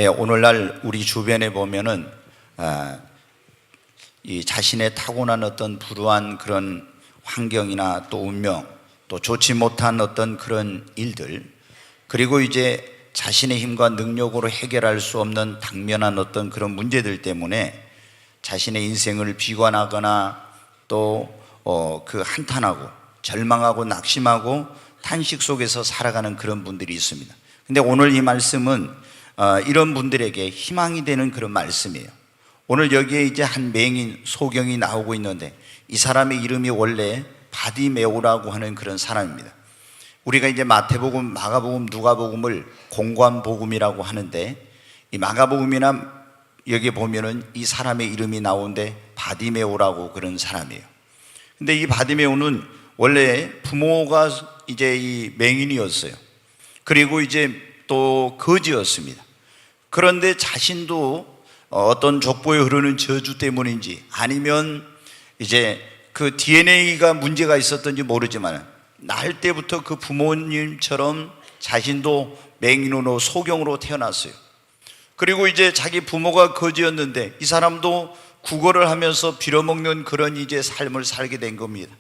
오늘날 우리 주변에 보면은 이 자신의 타고난 어떤 불우한 그런 환경이나 또 운명, 또 좋지 못한 어떤 그런 일들, 그리고 이제 자신의 힘과 능력으로 해결할 수 없는 당면한 어떤 그런 문제들 때문에 자신의 인생을 비관하거나 또 그 한탄하고 절망하고 낙심하고 탄식 속에서 살아가는 그런 분들이 있습니다. 근데 오늘 이 말씀은 이런 분들에게 희망이 되는 그런 말씀이에요. 오늘 여기에 이제 한 맹인 소경이 나오고 있는데, 이 사람의 이름이 원래 바디메오라고 하는 그런 사람입니다. 우리가 이제 마태복음, 마가복음, 누가복음을 공관복음이라고 하는데, 이 마가복음이나 여기 보면은 이 사람의 이름이 나오는데 바디메오라고 그런 사람이에요. 근데 이 바디메오는 원래 부모가 이제 이 맹인이었어요. 그리고 이제 또 거지였습니다. 그런데 자신도 어떤 족보에 흐르는 저주 때문인지 아니면 이제 그 DNA가 문제가 있었던지 모르지만 날 때부터 그 부모님처럼 자신도 맹인으로 소경으로 태어났어요. 그리고 이제 자기 부모가 거지였는데 이 사람도 구걸을 하면서 빌어먹는 그런 이제 삶을 살게 된 겁니다.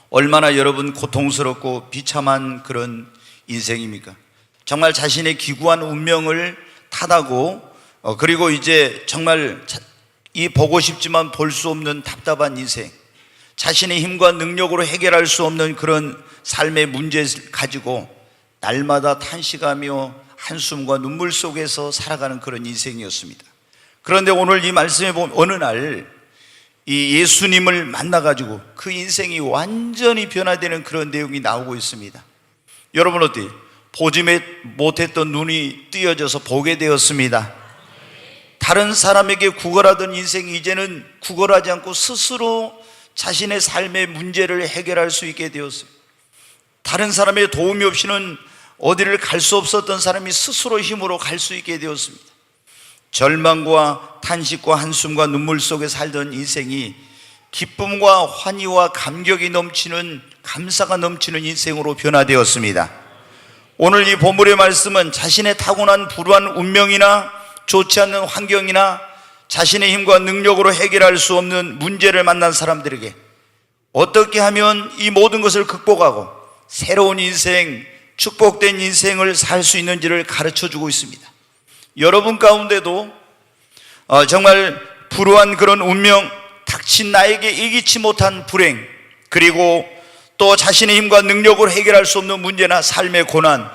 얼마나 여러분 고통스럽고 비참한 그런 인생입니까? 정말 자신의 기구한 운명을 탓하고 그리고 이제 정말 이 보고 싶지만 볼 수 없는 답답한 인생, 자신의 힘과 능력으로 해결할 수 없는 그런 삶의 문제를 가지고 날마다 탄식하며 한숨과 눈물 속에서 살아가는 그런 인생이었습니다. 그런데 오늘 이 말씀에 보면 어느 날 이 예수님을 만나가지고 그 인생이 완전히 변화되는 그런 내용이 나오고 있습니다. 여러분 어때요? 보지 못했던 눈이 띄어져서 보게 되었습니다. 다른 사람에게 구걸하던 인생이 이제는 구걸하지 않고 스스로 자신의 삶의 문제를 해결할 수 있게 되었어요. 다른 사람의 도움이 없이는 어디를 갈 수 없었던 사람이 스스로 힘으로 갈 수 있게 되었습니다. 절망과 탄식과 한숨과 눈물 속에 살던 인생이 기쁨과 환희와 감격이 넘치는, 감사가 넘치는 인생으로 변화되었습니다. 오늘 이 본문의 말씀은 자신의 타고난 불우한 운명이나 좋지 않는 환경이나 자신의 힘과 능력으로 해결할 수 없는 문제를 만난 사람들에게 어떻게 하면 이 모든 것을 극복하고 새로운 인생, 축복된 인생을 살 수 있는지를 가르쳐 주고 있습니다. 여러분 가운데도 정말 불우한 그런 운명, 닥친 나에게 예기치 못한 불행, 그리고 또 자신의 힘과 능력으로 해결할 수 없는 문제나 삶의 고난,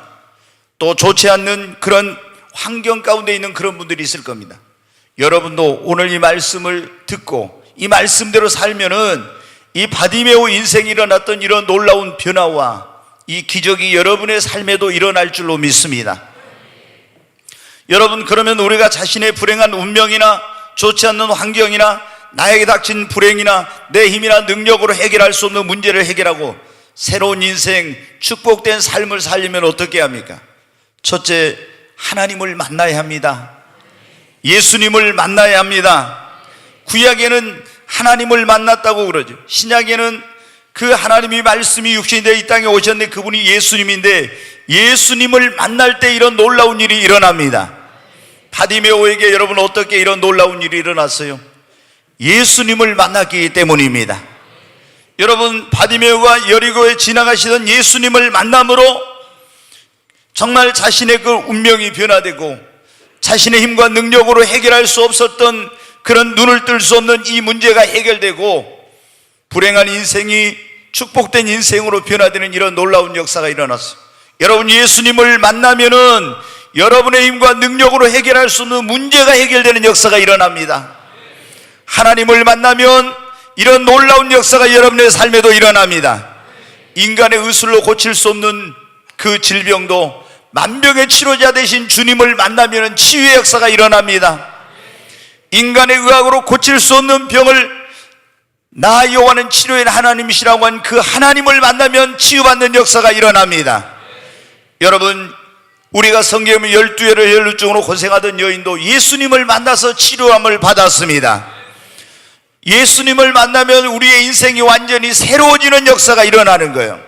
또 좋지 않는 그런 환경 가운데 있는 그런 분들이 있을 겁니다. 여러분도 오늘 이 말씀을 듣고 이 말씀대로 살면은 이 바디메오 인생에 일어났던 이런 놀라운 변화와 이 기적이 여러분의 삶에도 일어날 줄로 믿습니다. 여러분, 그러면 우리가 자신의 불행한 운명이나 좋지 않는 환경이나 나에게 닥친 불행이나 내 힘이나 능력으로 해결할 수 없는 문제를 해결하고 새로운 인생, 축복된 삶을 살려면 어떻게 합니까? 첫째, 하나님을 만나야 합니다. 예수님을 만나야 합니다. 구약에는 하나님을 만났다고 그러죠. 신약에는 그 하나님이 말씀이 육신이 되어 이 땅에 오셨는데 그분이 예수님인데, 예수님을 만날 때 이런 놀라운 일이 일어납니다. 바디메오에게 여러분 어떻게 이런 놀라운 일이 일어났어요? 예수님을 만났기 때문입니다. 여러분, 바디메오가 여리고에 지나가시던 예수님을 만남으로 정말 자신의 그 운명이 변화되고 자신의 힘과 능력으로 해결할 수 없었던 그런 눈을 뜰 수 없는 이 문제가 해결되고 불행한 인생이 축복된 인생으로 변화되는 이런 놀라운 역사가 일어났어요. 여러분, 예수님을 만나면은 여러분의 힘과 능력으로 해결할 수 없는 문제가 해결되는 역사가 일어납니다. 하나님을 만나면 이런 놀라운 역사가 여러분의 삶에도 일어납니다. 인간의 의술로 고칠 수 없는 그 질병도 만병의 치료자 되신 주님을 만나면 치유의 역사가 일어납니다. 인간의 의학으로 고칠 수 없는 병을 나 여호와는 치료의 하나님이시라고 한 그 하나님을 만나면 치유받는 역사가 일어납니다. 여러분, 우리가 성경의 12열의 혈루증으로 고생하던 여인도 예수님을 만나서 치료함을 받았습니다. 예수님을 만나면 우리의 인생이 완전히 새로워지는 역사가 일어나는 거예요.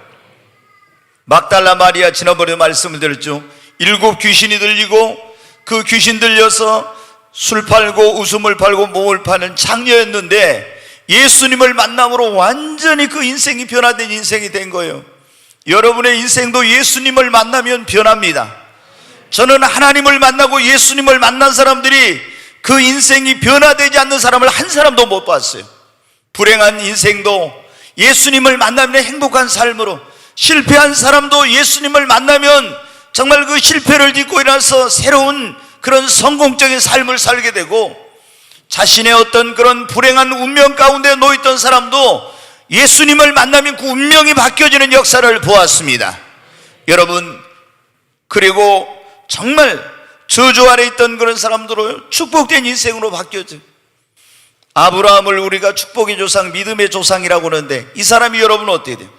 막달라 마리아, 지난번에 말씀을 드렸죠. 7 귀신이 들리고 그 귀신 들려서 술 팔고 웃음을 팔고 몸을 파는 장녀였는데 예수님을 만남으로 완전히 그 인생이 변화된 인생이 된 거예요. 여러분의 인생도 예수님을 만나면 변합니다. 저는 하나님을 만나고 예수님을 만난 사람들이 그 인생이 변화되지 않는 사람을 한 사람도 못 봤어요. 불행한 인생도 예수님을 만나면 행복한 삶으로, 실패한 사람도 예수님을 만나면 정말 그 실패를 딛고 일어나서 새로운 그런 성공적인 삶을 살게 되고, 자신의 어떤 그런 불행한 운명 가운데 놓여있던 사람도 예수님을 만나면 그 운명이 바뀌어지는 역사를 보았습니다. 여러분, 그리고 정말 저주 아래 있던 그런 사람들은 축복된 인생으로 바뀌었죠. 아브라함을 우리가 축복의 조상, 믿음의 조상이라고 하는데, 이 사람이 여러분 어떻게 돼요?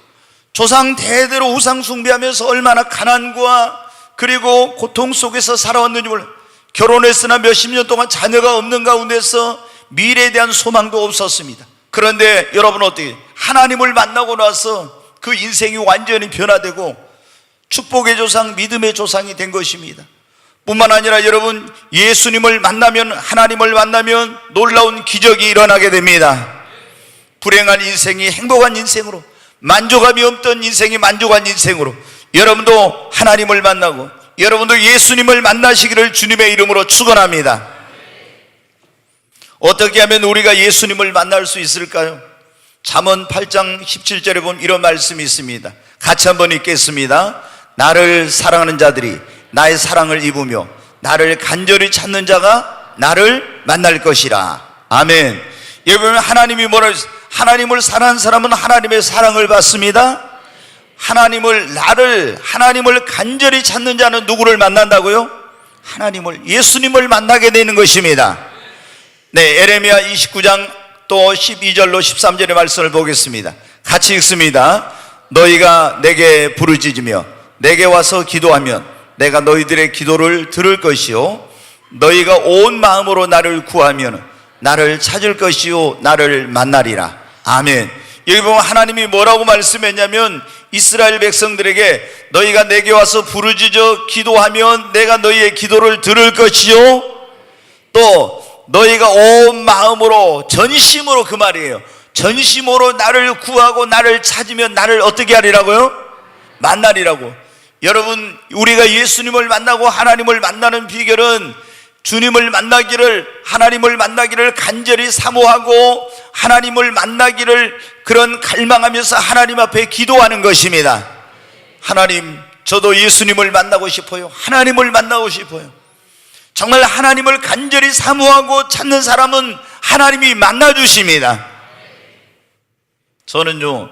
조상 대대로 우상 숭배하면서 얼마나 가난과 그리고 고통 속에서 살아왔는지 몰라요. 결혼했으나 몇십 년 동안 자녀가 없는 가운데서 미래에 대한 소망도 없었습니다. 그런데 여러분 어떻게 해요? 하나님을 만나고 나서 그 인생이 완전히 변화되고 축복의 조상, 믿음의 조상이 된 것입니다. 뿐만 아니라 여러분, 예수님을 만나면, 하나님을 만나면 놀라운 기적이 일어나게 됩니다. 불행한 인생이 행복한 인생으로, 만족함이 없던 인생이 만족한 인생으로, 여러분도 하나님을 만나고 여러분도 예수님을 만나시기를 주님의 이름으로 축원합니다. 어떻게 하면 우리가 예수님을 만날 수 있을까요? 잠언 8장 17절에 보면 이런 말씀이 있습니다. 같이 한번 읽겠습니다. 나를 사랑하는 자들이 나의 사랑을 입으며 나를 간절히 찾는 자가 나를 만날 것이라. 아멘. 여러분, 하나님이 뭐라 했어요? 하나님을 사랑하는 사람은 하나님의 사랑을 받습니다. 하나님을 간절히 찾는 자는 누구를 만난다고요? 하나님을, 예수님을 만나게 되는 것입니다. 네, 에레미야 29장 또 12절로 13절의 말씀을 보겠습니다. 같이 읽습니다. 너희가 내게 부르짖으며 내게 와서 기도하면 내가 너희들의 기도를 들을 것이요, 너희가 온 마음으로 나를 구하면 나를 찾을 것이요, 나를 만나리라. 아멘. 여기 보면 하나님이 뭐라고 말씀했냐면, 이스라엘 백성들에게 너희가 내게 와서 부르짖어 기도하면 내가 너희의 기도를 들을 것이요, 또 너희가 온 마음으로, 전심으로, 그 말이에요. 전심으로 나를 구하고 나를 찾으면 나를 어떻게 하리라고요? 만나리라고. 여러분, 우리가 예수님을 만나고 하나님을 만나는 비결은 주님을 만나기를, 하나님을 만나기를 간절히 사모하고 하나님을 만나기를 그런 갈망하면서 하나님 앞에 기도하는 것입니다. 하나님, 저도 예수님을 만나고 싶어요. 하나님을 만나고 싶어요. 정말 하나님을 간절히 사모하고 찾는 사람은 하나님이 만나주십니다. 저는요,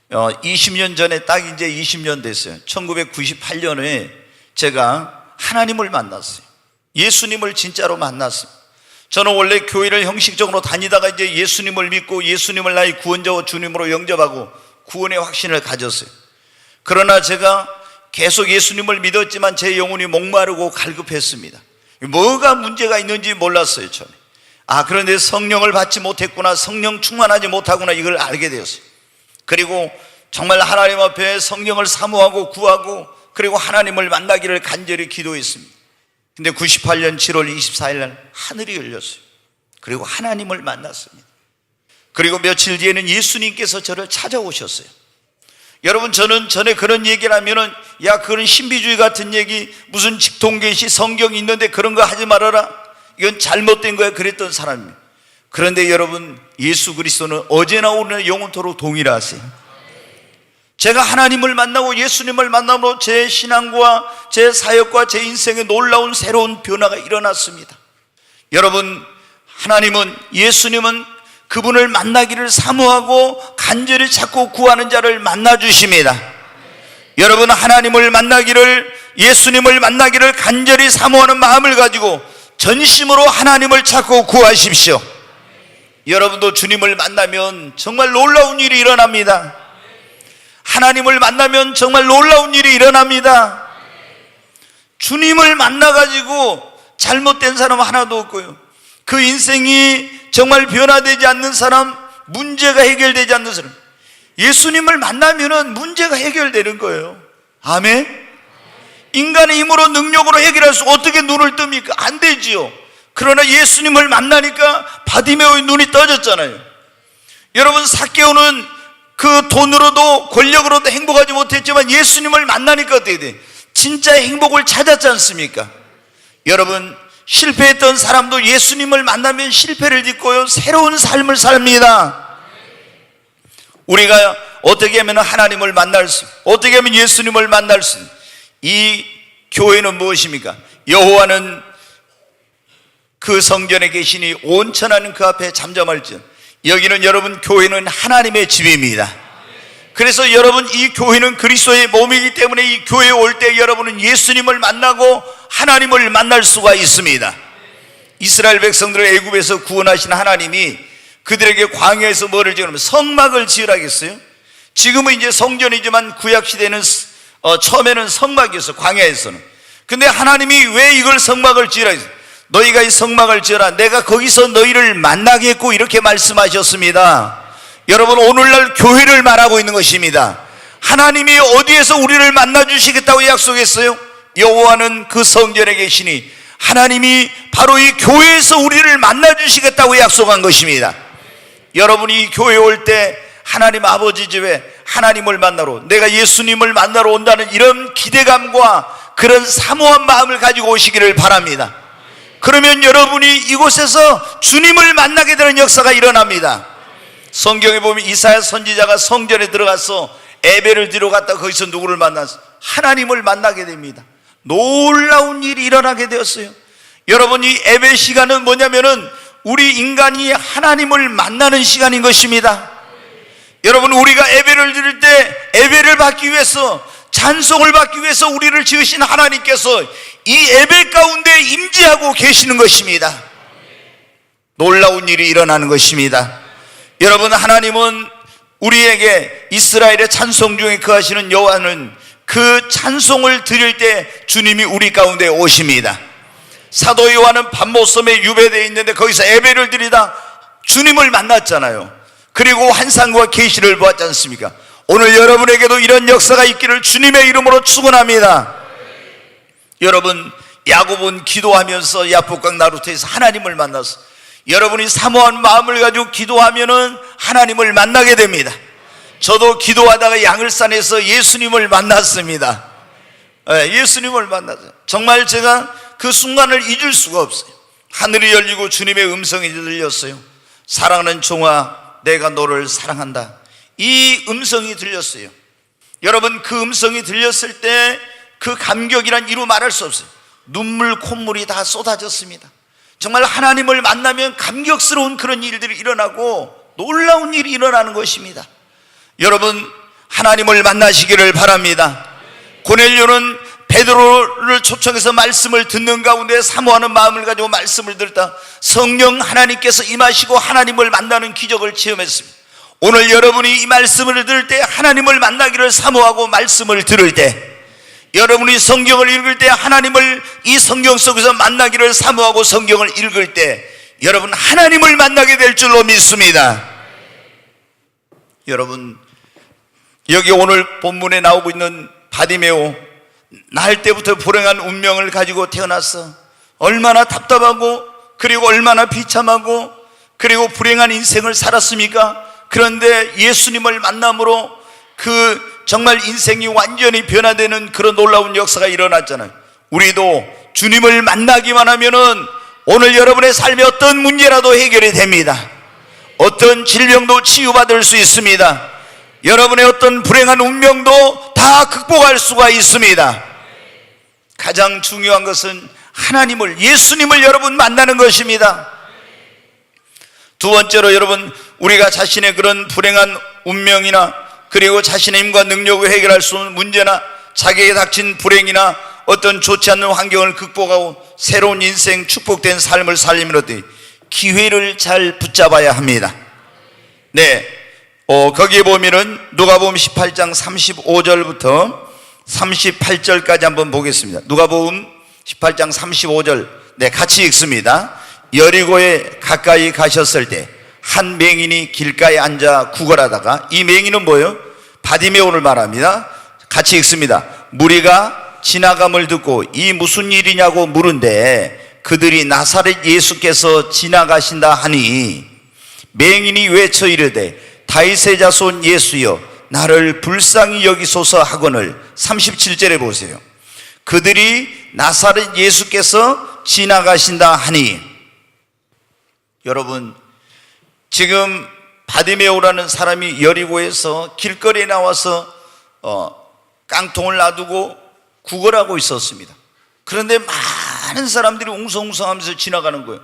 20년 전에, 딱 이제 20년 됐어요. 1998년에 제가 하나님을 만났어요. 예수님을 진짜로 만났어요. 저는 원래 교회를 형식적으로 다니다가 이제 예수님을 믿고 예수님을 나의 구원자와 주님으로 영접하고 구원의 확신을 가졌어요. 그러나 제가 계속 예수님을 믿었지만 제 영혼이 목마르고 갈급했습니다. 뭐가 문제가 있는지 몰랐어요, 처음에. 그런데 성령을 받지 못했구나, 성령 충만하지 못하구나, 이걸 알게 되었어요. 그리고 정말 하나님 앞에 성령을 사모하고 구하고 그리고 하나님을 만나기를 간절히 기도했습니다. 근데 98년 7월 24일 날 하늘이 열렸어요. 그리고 하나님을 만났습니다. 그리고 며칠 뒤에는 예수님께서 저를 찾아오셨어요. 여러분, 저는 전에 그런 얘기를 하면은, 야, 그런 신비주의 같은 얘기, 무슨 직통계시 성경이 있는데 그런 거 하지 말아라, 이건 잘못된 거야, 그랬던 사람입니다. 그런데 여러분, 예수 그리스도는 어제나 오늘 영원토록 동일하세요. 제가 하나님을 만나고 예수님을 만남으로 제 신앙과 제 사역과 제 인생에 놀라운 새로운 변화가 일어났습니다. 여러분, 하나님은, 예수님은 그분을 만나기를 사모하고 간절히 찾고 구하는 자를 만나주십니다. 여러분, 하나님을 만나기를, 예수님을 만나기를 간절히 사모하는 마음을 가지고 전심으로 하나님을 찾고 구하십시오. 여러분도 주님을 만나면 정말 놀라운 일이 일어납니다. 하나님을 만나면 정말 놀라운 일이 일어납니다. 주님을 만나가지고 잘못된 사람 하나도 없고요, 그 인생이 정말 변화되지 않는 사람, 문제가 해결되지 않는 사람, 예수님을 만나면은 문제가 해결되는 거예요. 아멘. 인간의 힘으로 능력으로 해결할 수 어떻게 눈을 뜹니까? 안 되지요. 그러나 예수님을 만나니까 바디메오의 눈이 떠졌잖아요. 여러분, 삭개오는 그 돈으로도 권력으로도 행복하지 못했지만 예수님을 만나니까 어떻게 돼? 진짜 행복을 찾았지 않습니까? 여러분, 실패했던 사람도 예수님을 만나면 실패를 딛고요, 새로운 삶을 삽니다. 우리가 어떻게 하면 하나님을 만날 수, 어떻게 하면 예수님을 만날 수, 이 교회는 무엇입니까? 여호와는 그 성전에 계시니 온천하는 그 앞에 잠잠할지언. 여기는 여러분, 교회는 하나님의 집입니다. 그래서 여러분, 이 교회는 그리스도의 몸이기 때문에 이 교회에 올 때 여러분은 예수님을 만나고 하나님을 만날 수가 있습니다. 이스라엘 백성들을 애굽에서 구원하신 하나님이 그들에게 광야에서 뭐를 지으면 성막을 지으라 했어요. 지금은 이제 성전이지만 구약시대는 처음에는 성막이었어, 광야에서는. 근데 하나님이 왜 이걸 성막을 지으라 했어요? 너희가 이 성막을 지어라, 내가 거기서 너희를 만나겠고, 이렇게 말씀하셨습니다. 여러분, 오늘날 교회를 말하고 있는 것입니다. 하나님이 어디에서 우리를 만나주시겠다고 약속했어요? 여호와는 그 성전에 계시니 하나님이 바로 이 교회에서 우리를 만나주시겠다고 약속한 것입니다. 여러분이 교회에 올 때 하나님 아버지 집에 하나님을 만나러, 내가 예수님을 만나러 온다는 이런 기대감과 그런 사모한 마음을 가지고 오시기를 바랍니다. 그러면 여러분이 이곳에서 주님을 만나게 되는 역사가 일어납니다. 성경에 보면 이사야 선지자가 성전에 들어가서 예배를 드리러 갔다 거기서 누구를 만났어? 하나님을 만나게 됩니다. 놀라운 일이 일어나게 되었어요. 여러분, 이 예배 시간은 뭐냐면은 우리 인간이 하나님을 만나는 시간인 것입니다. 여러분, 우리가 예배를 드릴 때 예배를 받기 위해서, 찬송을 받기 위해서 우리를 지으신 하나님께서 이 예배 가운데 임재하고 계시는 것입니다. 놀라운 일이 일어나는 것입니다. 여러분, 하나님은 우리에게 이스라엘의 찬송 중에 거하시는 여호와는 그 찬송을 드릴 때 주님이 우리 가운데 오십니다. 사도 요한은 반모섬에 유배되어 있는데 거기서 예배를 드리다 주님을 만났잖아요. 그리고 환상과 계시를 보았지 않습니까? 오늘 여러분에게도 이런 역사가 있기를 주님의 이름으로 축원합니다. 여러분, 야곱은 기도하면서 야복강 나루터에서 하나님을 만났어. 여러분이 사모한 마음을 가지고 기도하면은 하나님을 만나게 됩니다. 저도 기도하다가 양을산에서 예수님을 만났습니다. 예수님을 만났어요. 정말 제가 그 순간을 잊을 수가 없어요. 하늘이 열리고 주님의 음성이 들렸어요. 사랑하는 종아, 내가 너를 사랑한다. 이 음성이 들렸어요. 여러분, 그 음성이 들렸을 때 그 감격이란 이루 말할 수 없어요. 눈물, 콧물이 다 쏟아졌습니다. 정말 하나님을 만나면 감격스러운 그런 일들이 일어나고 놀라운 일이 일어나는 것입니다. 여러분, 하나님을 만나시기를 바랍니다. 고넬료는 베드로를 초청해서 말씀을 듣는 가운데 사모하는 마음을 가지고 말씀을 듣다 성령 하나님께서 임하시고 하나님을 만나는 기적을 체험했습니다. 오늘 여러분이 이 말씀을 들을 때, 하나님을 만나기를 사모하고 말씀을 들을 때, 여러분이 성경을 읽을 때 하나님을 이 성경 속에서 만나기를 사모하고 성경을 읽을 때 여러분 하나님을 만나게 될 줄로 믿습니다. 여러분, 여기 오늘 본문에 나오고 있는 바디메오, 날 때부터 불행한 운명을 가지고 태어났어. 얼마나 답답하고 그리고 얼마나 비참하고 그리고 불행한 인생을 살았습니까? 그런데 예수님을 만남으로 그 정말 인생이 완전히 변화되는 그런 놀라운 역사가 일어났잖아요. 우리도 주님을 만나기만 하면은 오늘 여러분의 삶에 어떤 문제라도 해결이 됩니다. 어떤 질병도 치유받을 수 있습니다. 여러분의 어떤 불행한 운명도 다 극복할 수가 있습니다. 가장 중요한 것은 하나님을, 예수님을 여러분 만나는 것입니다. 두 번째로 여러분, 우리가 자신의 그런 불행한 운명이나 그리고 자신의 힘과 능력으로 해결할 수 없는 문제나 자기에게 닥친 불행이나 어떤 좋지 않는 환경을 극복하고 새로운 인생, 축복된 삶을 살리면 어때요? 기회를 잘 붙잡아야 합니다. 네, 거기에 보면은 누가복음 18장 35절부터 38절까지 한번 보겠습니다. 누가복음 18장 35절, 네, 같이 읽습니다. 여리고에 가까이 가셨을 때 한 맹인이 길가에 앉아 구걸하다가, 이 맹인은 뭐예요? 바디메오를 말합니다. 같이 읽습니다. 무리가 지나감을 듣고 이 무슨 일이냐고 물은데 그들이 나사렛 예수께서 지나가신다 하니 맹인이 외쳐 이르되 다윗의 자손 예수여 나를 불쌍히 여기소서 하거늘. 37절에 보세요. 그들이 나사렛 예수께서 지나가신다 하니. 여러분, 지금 바디메오라는 사람이 여리고에서 길거리에 나와서 깡통을 놔두고 구걸하고 있었습니다. 그런데 많은 사람들이 웅성웅성하면서 지나가는 거예요.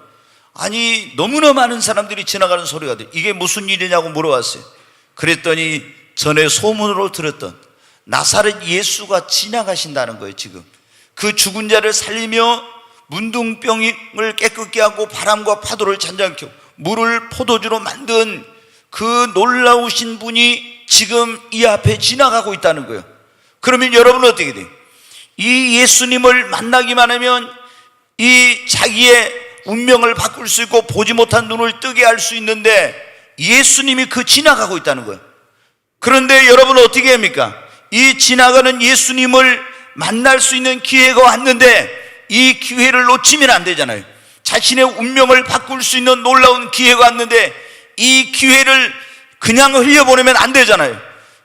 아니, 너무나 많은 사람들이 지나가는 소리가 돼요. 이게 무슨 일이냐고 물어봤어요. 그랬더니 전에 소문으로 들었던 나사렛 예수가 지나가신다는 거예요. 지금 그 죽은 자를 살리며 문둥병을 깨끗게 하고 바람과 파도를 잔잔케 하고 물을 포도주로 만든 그 놀라우신 분이 지금 이 앞에 지나가고 있다는 거예요. 그러면 여러분은 어떻게 돼요? 이 예수님을 만나기만 하면 이 자기의 운명을 바꿀 수 있고 보지 못한 눈을 뜨게 할 수 있는데 예수님이 그 지나가고 있다는 거예요. 그런데 여러분은 어떻게 합니까? 이 지나가는 예수님을 만날 수 있는 기회가 왔는데 이 기회를 놓치면 안 되잖아요. 자신의 운명을 바꿀 수 있는 놀라운 기회가 왔는데 이 기회를 그냥 흘려보내면 안 되잖아요.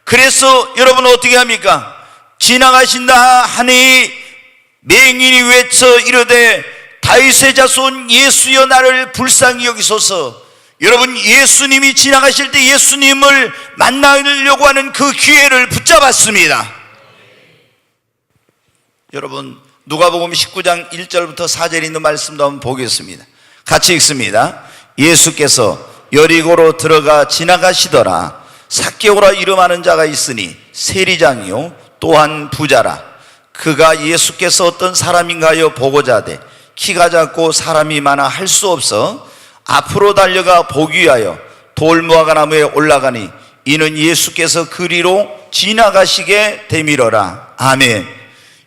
그래서 여러분은 어떻게 합니까? 지나가신다 하니 맹인이 외쳐 이르되 다윗의 자손 예수여 나를 불쌍히 여기소서. 여러분, 예수님이 지나가실 때 예수님을 만나려고 하는 그 기회를 붙잡았습니다. 여러분, 누가복음 19장 1절부터 4절에 있는 말씀도 한번 보겠습니다. 같이 읽습니다. 예수께서 여리고로 들어가 지나가시더라. 삭개오라 이름하는 자가 있으니 세리장이요 또한 부자라. 그가 예수께서 어떤 사람인가 하여 보고자 하되 키가 작고 사람이 많아 할 수 없어 앞으로 달려가 보기 위하여 돌무화과 나무에 올라가니 이는 예수께서 그리로 지나가시게 되밀어라. 아멘.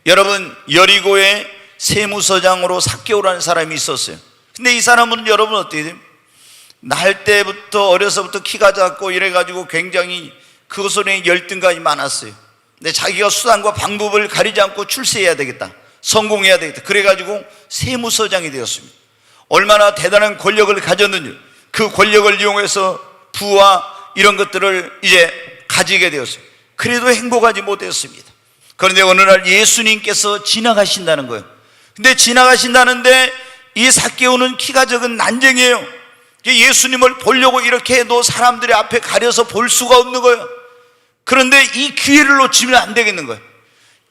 여러분, 여리고에 세무서장으로 삭개오라는 사람이 있었어요. 근데 이 사람은 여러분 어떻게 돼요? 날 때부터 어려서부터 키가 작고 이래가지고 굉장히 그것에 열등감이 많았어요. 근데 자기가 수단과 방법을 가리지 않고 출세해야 되겠다, 성공해야 되겠다, 그래가지고 세무서장이 되었습니다. 얼마나 대단한 권력을 가졌는지 그 권력을 이용해서 부와 이런 것들을 이제 가지게 되었어요. 그래도 행복하지 못했습니다. 그런데 어느 날 예수님께서 지나가신다는 거예요. 근데 지나가신다는데 이 삭개오는 키가 적은 난쟁이에요. 예수님을 보려고 이렇게 해도 사람들의 앞에 가려서 볼 수가 없는 거예요. 그런데 이 기회를 놓치면 안 되겠는 거예요.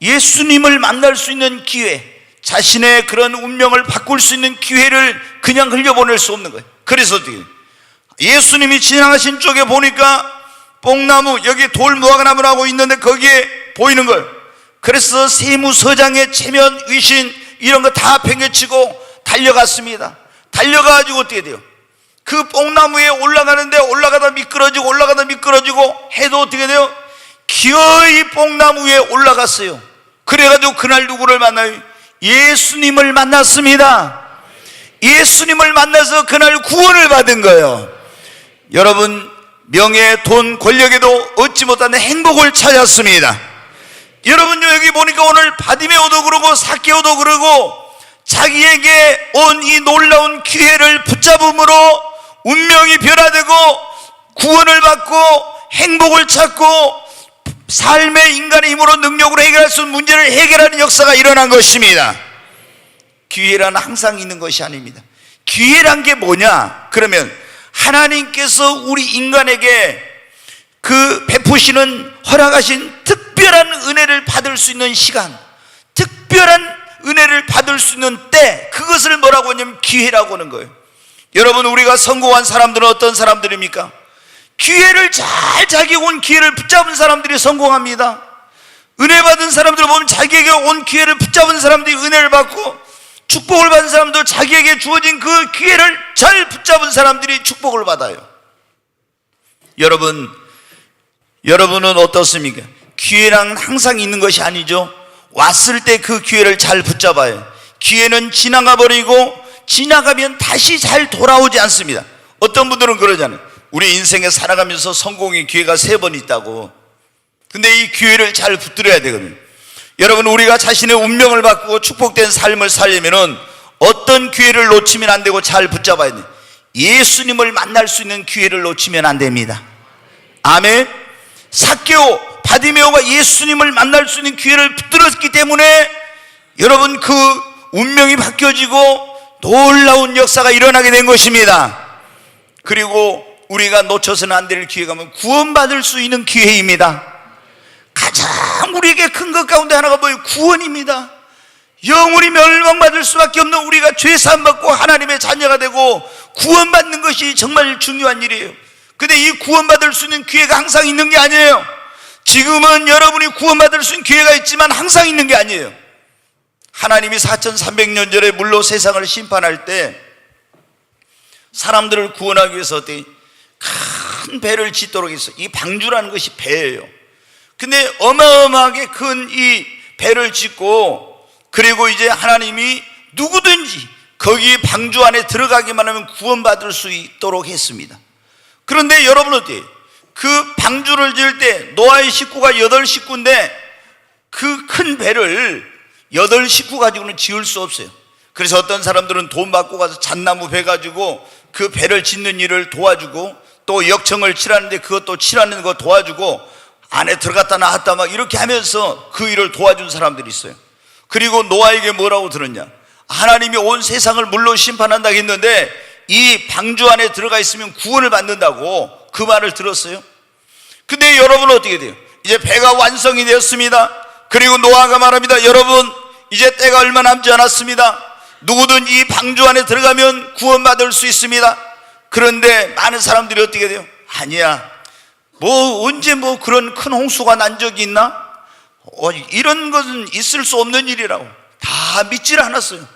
예수님을 만날 수 있는 기회, 자신의 그런 운명을 바꿀 수 있는 기회를 그냥 흘려보낼 수 없는 거예요. 그래서 어떻게 해요? 예수님이 지나가신 쪽에 보니까 뽕나무, 여기 돌무화과 나무라고 있는데 거기에 보이는 거예요. 그래서 세무서장의 체면, 위신 이런 거 다 팽개치고 달려갔습니다. 달려가지고 어떻게 돼요? 그 뽕나무에 올라가는데 올라가다 미끄러지고 올라가다 미끄러지고 해도 어떻게 돼요? 기어이 뽕나무 위에 올라갔어요. 그래가지고 그날 누구를 만나요? 예수님을 만났습니다. 예수님을 만나서 그날 구원을 받은 거예요. 여러분, 명예, 돈, 권력에도 얻지 못하는 행복을 찾았습니다. 여러분, 여기 보니까 오늘 바디메오도 그러고 삭개오도 그러고 자기에게 온 이 놀라운 기회를 붙잡음으로 운명이 변화되고 구원을 받고 행복을 찾고 삶의 인간의 힘으로 능력으로 해결할 수 있는 문제를 해결하는 역사가 일어난 것입니다. 기회란 항상 있는 것이 아닙니다. 기회란 게 뭐냐? 그러면 하나님께서 우리 인간에게 그 베푸시는 허락하신 특별한 은혜를 받을 수 있는 시간, 특별한 은혜를 받을 수 있는 때, 그것을 뭐라고 하냐면 기회라고 하는 거예요. 여러분, 우리가 성공한 사람들은 어떤 사람들입니까? 기회를 잘, 자기에게 온 기회를 붙잡은 사람들이 성공합니다. 은혜 받은 사람들을 보면 자기에게 온 기회를 붙잡은 사람들이 은혜를 받고, 축복을 받은 사람도 자기에게 주어진 그 기회를 잘 붙잡은 사람들이 축복을 받아요. 여러분은 어떻습니까? 기회는 항상 있는 것이 아니죠. 왔을 때 그 기회를 잘 붙잡아요. 기회는 지나가 버리고 지나가면 다시 잘 돌아오지 않습니다. 어떤 분들은 그러잖아요. 우리 인생에 살아가면서 성공의 기회가 3번 있다고. 근데 이 기회를 잘 붙들어야 되거든요. 여러분, 우리가 자신의 운명을 바꾸고 축복된 삶을 살려면은 어떤 기회를 놓치면 안 되고 잘 붙잡아야 돼요. 예수님을 만날 수 있는 기회를 놓치면 안 됩니다. 아멘. 삭개오, 바디메오가 예수님을 만날 수 있는 기회를 붙들었기 때문에 여러분, 그 운명이 바뀌어지고 놀라운 역사가 일어나게 된 것입니다. 그리고 우리가 놓쳐서는 안 될 기회가 구원받을 수 있는 기회입니다. 가장 우리에게 큰 것 가운데 하나가 뭐예요? 구원입니다. 영원히 멸망받을 수밖에 없는 우리가 죄 사함받고 하나님의 자녀가 되고 구원받는 것이 정말 중요한 일이에요. 근데 이 구원받을 수 있는 기회가 항상 있는 게 아니에요. 지금은 여러분이 구원받을 수 있는 기회가 있지만 항상 있는 게 아니에요. 하나님이 4300년 전에 물로 세상을 심판할 때 사람들을 구원하기 위해서 큰 배를 짓도록 했어요. 이 방주라는 것이 배예요. 근데 어마어마하게 큰 이 배를 짓고, 그리고 이제 하나님이 누구든지 거기 방주 안에 들어가기만 하면 구원받을 수 있도록 했습니다. 그런데 여러분, 어때요? 그 방주를 지을 때 노아의 식구가 8식구인데 그 큰 배를 8식구 가지고는 지을 수 없어요. 그래서 어떤 사람들은 돈 받고 가서 잣나무 배 가지고 그 배를 짓는 일을 도와주고, 또 역청을 칠하는데 그것도 칠하는 거 도와주고, 안에 들어갔다 나왔다 막 이렇게 하면서 그 일을 도와준 사람들이 있어요. 그리고 노아에게 뭐라고 들었냐? 하나님이 온 세상을 물로 심판한다고 했는데 이 방주 안에 들어가 있으면 구원을 받는다고 그 말을 들었어요. 근데 여러분, 어떻게 돼요? 이제 배가 완성이 되었습니다. 그리고 노아가 말합니다. 여러분, 이제 때가 얼마 남지 않았습니다. 누구든 이 방주 안에 들어가면 구원받을 수 있습니다. 그런데 많은 사람들이 어떻게 돼요? 아니야, 언제 그런 큰 홍수가 난 적이 있나? 이런 것은 있을 수 없는 일이라고 다 믿질 않았어요.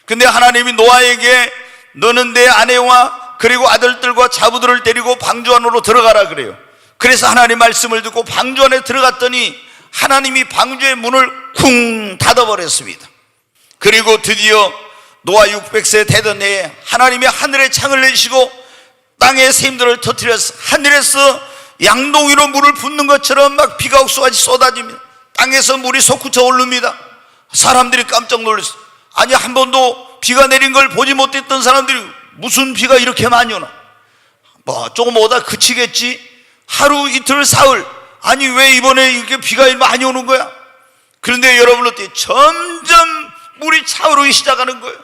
근데 하나님이 노아에게 너는 내 아내와 그리고 아들들과 자부들을 데리고 방주 안으로 들어가라 그래요. 그래서 하나님 말씀을 듣고 방주 안에 들어갔더니 하나님이 방주의 문을 쿵 닫아버렸습니다. 그리고 드디어 노아 600세 되던 해에 하나님이 하늘에 창을 내시고 땅의 샘들을 터뜨려서 하늘에서 양동이로 물을 붓는 것처럼 막 비가 옥수같이 쏟아집니다. 땅에서 물이 솟구쳐 오릅니다. 사람들이 깜짝 놀랐어요. 아니, 한 번도 비가 내린 걸 보지 못했던 사람들이 무슨 비가 이렇게 많이 오나? 조금 오다 그치겠지? 하루, 이틀, 사흘. 아니, 왜 이번에 이렇게 비가 많이 오는 거야? 그런데 여러분, 어때요? 점점 물이 차오르기 시작하는 거예요.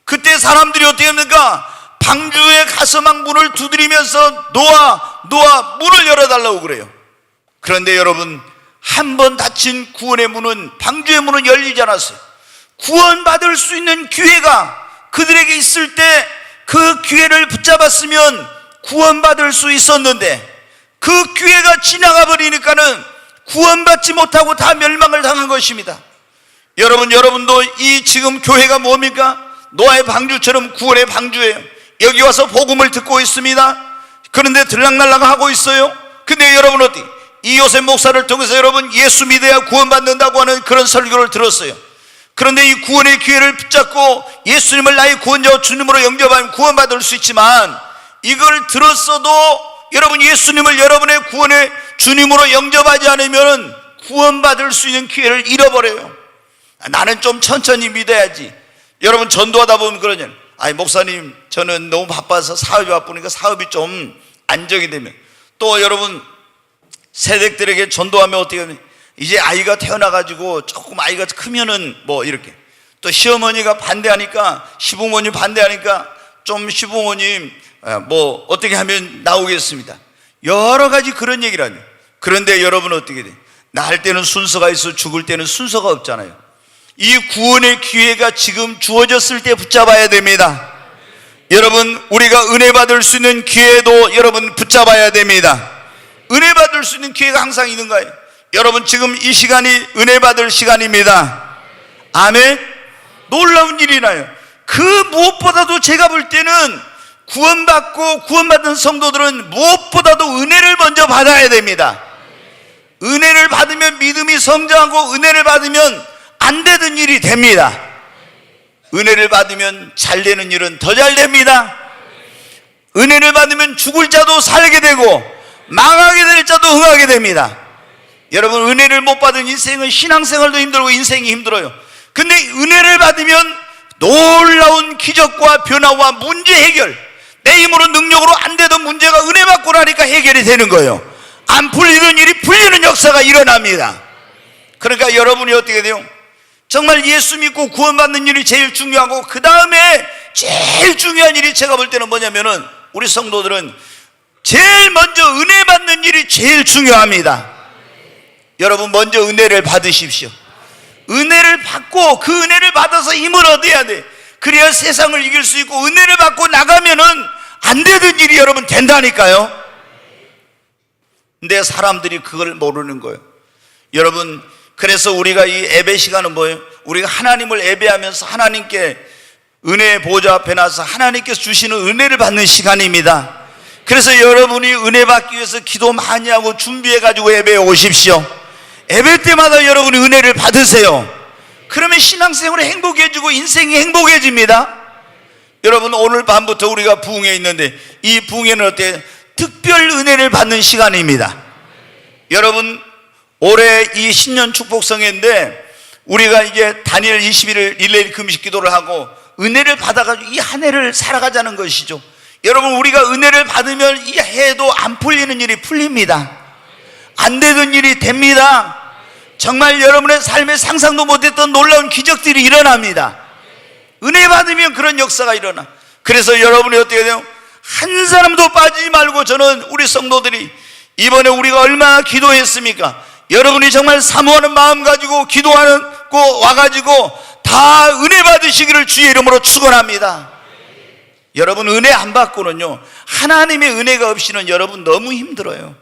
그때 사람들이 어떻게 합니까? 방주에 가서 막 문을 두드리면서 노아 문을 열어달라고 그래요. 그런데 여러분, 한 번 닫힌 구원의 문은, 방주의 문은 열리지 않았어요. 구원받을 수 있는 기회가 그들에게 있을 때 그 기회를 붙잡았으면 구원받을 수 있었는데 그 기회가 지나가 버리니까는 구원받지 못하고 다 멸망을 당한 것입니다. 여러분도 이 지금 교회가 뭡니까? 노아의 방주처럼 구원의 방주예요. 여기 와서 복음을 듣고 있습니다. 그런데 들락날락 하고 있어요. 근데 여러분, 어디 이 요셉 목사를 통해서 여러분 예수 믿어야 구원받는다고 하는 그런 설교를 들었어요. 그런데 이 구원의 기회를 붙잡고 예수님을 나의 구원자와 주님으로 영접하면 구원받을 수 있지만, 이걸 들었어도 여러분 예수님을 여러분의 구원의 주님으로 영접하지 않으면 구원받을 수 있는 기회를 잃어버려요. 나는 좀 천천히 믿어야지. 여러분, 전도하다 보면 그러냐? 아니, 목사님, 저는 너무 바빠서 사업이 바쁘니까 사업이 좀 안정이 되면, 또 여러분 세댁들에게 전도하면 어떻게 하면, 이제 아이가 태어나가지고 조금 아이가 크면은 이렇게, 또 시어머니가 반대하니까, 시부모님 반대하니까 좀 시부모님 어떻게 하면 나오겠습니다. 여러 가지 그런 얘기를 하죠. 그런데 여러분, 어떻게 돼? 날 때는 순서가 있어, 죽을 때는 순서가 없잖아요. 이 구원의 기회가 지금 주어졌을 때 붙잡아야 됩니다. 여러분, 우리가 은혜 받을 수 있는 기회도 여러분 붙잡아야 됩니다. 은혜 받을 수 있는 기회가 항상 있는 거예요. 여러분, 지금 이 시간이 은혜 받을 시간입니다. 아멘. 놀라운 일이 나요. 그 무엇보다도 제가 볼 때는 구원받고 구원받은 성도들은 무엇보다도 은혜를 먼저 받아야 됩니다. 은혜를 받으면 믿음이 성장하고, 은혜를 받으면 안 되던 일이 됩니다. 은혜를 받으면 잘 되는 일은 더 잘 됩니다. 은혜를 받으면 죽을 자도 살게 되고 망하게 될 자도 흥하게 됩니다. 여러분, 은혜를 못 받은 인생은 신앙생활도 힘들고 인생이 힘들어요. 근데 은혜를 받으면 놀라운 기적과 변화와 문제 해결, 내 힘으로 능력으로 안 되던 문제가 은혜 받고 나니까 해결이 되는 거예요. 안 풀리던 일이 풀리는 역사가 일어납니다. 그러니까 여러분이 어떻게 돼요? 정말 예수 믿고 구원받는 일이 제일 중요하고, 그 다음에 제일 중요한 일이 제가 볼 때는 뭐냐면은, 우리 성도들은 제일 먼저 은혜 받는 일이 제일 중요합니다. 여러분, 먼저 은혜를 받으십시오. 은혜를 받고 그 은혜를 받아서 힘을 얻어야 돼. 그래야 세상을 이길 수 있고, 은혜를 받고 나가면은 안 되던 일이 여러분 된다니까요. 근데 사람들이 그걸 모르는 거예요. 여러분, 그래서 우리가 이 예배 시간은 뭐예요? 우리가 하나님을 예배하면서 하나님께 은혜의 보좌 앞에 나서 하나님께서 주시는 은혜를 받는 시간입니다. 그래서 여러분이 은혜 받기 위해서 기도 많이 하고 준비해가지고 예배에 오십시오. 예배 때마다 여러분이 은혜를 받으세요. 그러면 신앙생활이 행복해지고 인생이 행복해집니다. 여러분, 오늘 밤부터 우리가 부흥회 있는데, 이 부흥회는 어때요? 특별 은혜를 받는 시간입니다. 여러분, 올해 이 신년 축복성회인데, 우리가 이제 다니엘 21일 일일 금식 기도를 하고 은혜를 받아가지고 이 한 해를 살아가자는 것이죠. 여러분, 우리가 은혜를 받으면 이 해도 안 풀리는 일이 풀립니다. 안 되던 일이 됩니다. 정말 여러분의 삶에 상상도 못했던 놀라운 기적들이 일어납니다. 은혜 받으면 그런 역사가 일어나. 그래서 여러분이 어떻게 돼요? 한 사람도 빠지지 말고, 저는 우리 성도들이 이번에 우리가 얼마나 기도했습니까? 여러분이 정말 사모하는 마음 가지고 기도하는 거 와가지고 다 은혜 받으시기를 주의 이름으로 축원합니다. 여러분, 은혜 안 받고는요, 하나님의 은혜가 없이는 여러분 너무 힘들어요.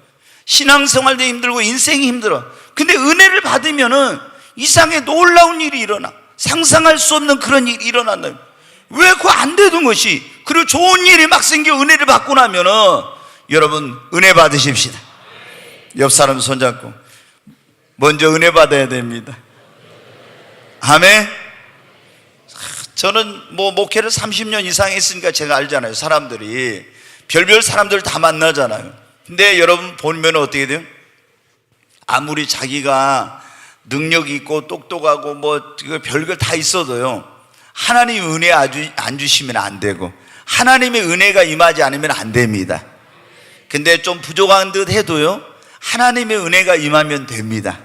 신앙생활도 힘들고 인생이 힘들어. 근데 은혜를 받으면은 이상의 놀라운 일이 일어나. 상상할 수 없는 그런 일이 일어난다. 왜 그거 안 되던 것이, 그리고 좋은 일이 막 생겨 은혜를 받고 나면은, 여러분, 은혜 받으십시다. 옆 사람 손잡고 먼저 은혜 받아야 됩니다. 아멘. 저는 뭐 목회를 30년 이상 했으니까 제가 알잖아요. 사람들이 별별 사람들 다 만나잖아요. 근데 여러분 보면 어떻게 돼요? 아무리 자기가 능력이 있고 똑똑하고 뭐 별걸 다 있어도요, 하나님 은혜 안 주시면 안 되고, 하나님의 은혜가 임하지 않으면 안 됩니다. 근데 좀 부족한 듯 해도요, 하나님의 은혜가 임하면 됩니다.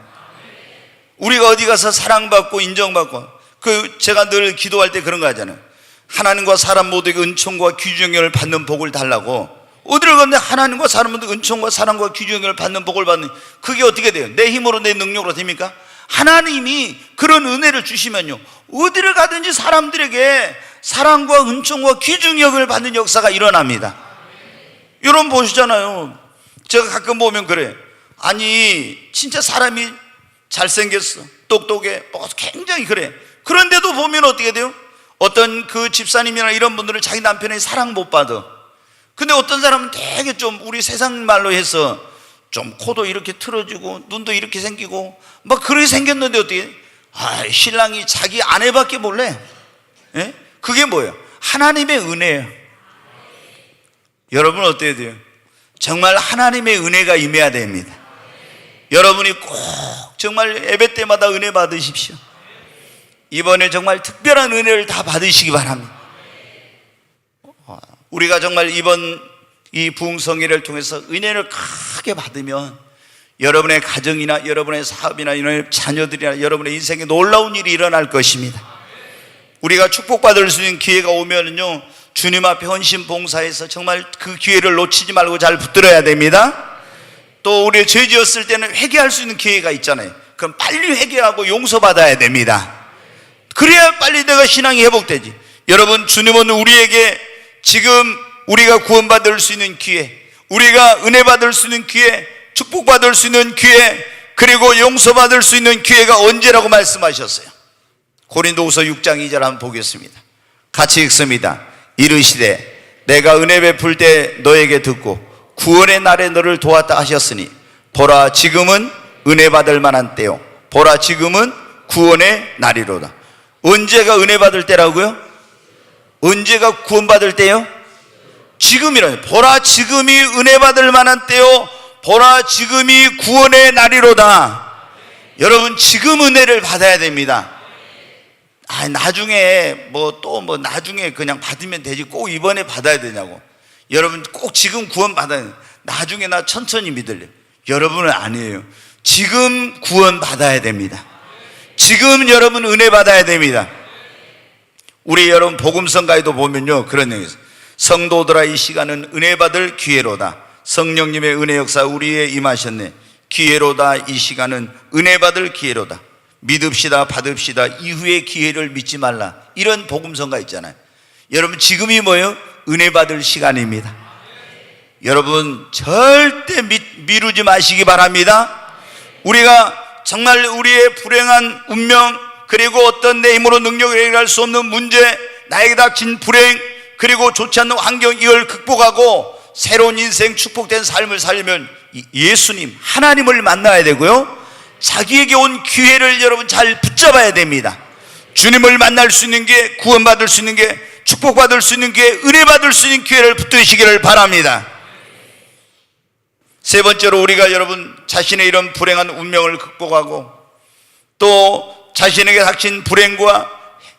우리가 어디 가서 사랑받고 인정받고, 제가 늘 기도할 때 그런 거 하잖아요. 하나님과 사람 모두에게 은총과 귀중형을 받는 복을 달라고. 어디를 갔는데 하나님과 사람 모두에게 은총과 사랑과 귀중형을 받는 복을 받는, 그게 어떻게 돼요? 내 힘으로 내 능력으로 됩니까? 하나님이 그런 은혜를 주시면요, 어디를 가든지 사람들에게 사랑과 은총과 귀중형을 받는 역사가 일어납니다. 여러분 보시잖아요. 제가 가끔 보면 그래. 아니 진짜 사람이 잘생겼어, 똑똑해, 뭐 굉장히 그래. 그런데도 보면 어떻게 돼요? 어떤 그 집사님이나 이런 분들은 자기 남편의 사랑 못 받아. 근데 어떤 사람은 되게 좀, 우리 세상 말로 해서 좀 코도 이렇게 틀어지고 눈도 이렇게 생기고 막 그렇게 생겼는데 어떻게, 신랑이 자기 아내밖에 몰래. 예? 그게 뭐예요? 하나님의 은혜예요. 여러분 어때야 돼요? 정말 하나님의 은혜가 임해야 됩니다. 여러분이 꼭 정말 예배 때마다 은혜 받으십시오. 이번에 정말 특별한 은혜를 다 받으시기 바랍니다. 우리가 정말 이번 이 부흥성회를 통해서 은혜를 크게 받으면 여러분의 가정이나 여러분의 사업이나 여러분의 자녀들이나 여러분의 인생에 놀라운 일이 일어날 것입니다. 우리가 축복받을 수 있는 기회가 오면은요, 주님 앞에 헌신 봉사해서 정말 그 기회를 놓치지 말고 잘 붙들어야 됩니다. 또 우리 죄 지었을 때는 회개할 수 있는 기회가 있잖아요. 그럼 빨리 회개하고 용서받아야 됩니다. 그래야 빨리 내가 신앙이 회복되지. 여러분, 주님은 우리에게 지금 우리가 구원받을 수 있는 기회, 우리가 은혜 받을 수 있는 기회, 축복받을 수 있는 기회, 그리고 용서받을 수 있는 기회가 언제라고 말씀하셨어요? 고린도후서 6장 2절 한번 보겠습니다. 같이 읽습니다. 이르시되 내가 은혜 베풀 때 너에게 듣고 구원의 날에 너를 도왔다 하셨으니 보라 지금은 은혜 받을 만한 때요, 보라 지금은 구원의 날이로다. 언제가 은혜 받을 때라고요? 언제가 구원 받을 때요? 지금이라요. 보라 지금이 은혜 받을 만한 때요, 보라 지금이 구원의 날이로다. 여러분 지금 은혜를 받아야 됩니다. 나중에 나중에 그냥 받으면 되지 꼭 이번에 받아야 되냐고. 여러분 꼭 지금 구원 받아야 돼요. 나중에 나 천천히 믿을래. 여러분은 아니에요. 지금 구원 받아야 됩니다. 지금 여러분 은혜 받아야 됩니다. 우리 여러분 복음성가에도 보면요 그런 내용이 있어요. 성도들아 이 시간은 은혜 받을 기회로다. 성령님의 은혜 역사 우리에 임하셨네. 기회로다. 이 시간은 은혜 받을 기회로다. 믿읍시다 받읍시다. 이후의 기회를 믿지 말라. 이런 복음성가 있잖아요. 여러분 지금이 뭐예요? 은혜 받을 시간입니다. 여러분 절대 미루지 마시기 바랍니다. 우리가 정말 우리의 불행한 운명, 그리고 어떤 내 힘으로 능력을 해결할 수 없는 문제, 나에게 닥친 불행, 그리고 좋지 않는 환경, 이걸 극복하고 새로운 인생, 축복된 삶을 살려면 예수님 하나님을 만나야 되고요, 자기에게 온 기회를 여러분 잘 붙잡아야 됩니다. 주님을 만날 수 있는 게, 구원받을 수 있는 게, 축복받을 수 있는 게, 은혜받을 수 있는 기회를 붙드시기를 바랍니다. 세 번째로 우리가 여러분 자신의 이런 불행한 운명을 극복하고 또 자신에게 닥친 불행과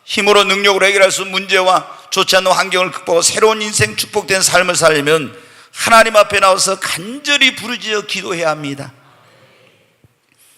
힘으로 능력으로 해결할 수 없는 문제와 좋지 않은 환경을 극복하고 새로운 인생, 축복된 삶을 살려면 하나님 앞에 나와서 간절히 부르짖어 기도해야 합니다.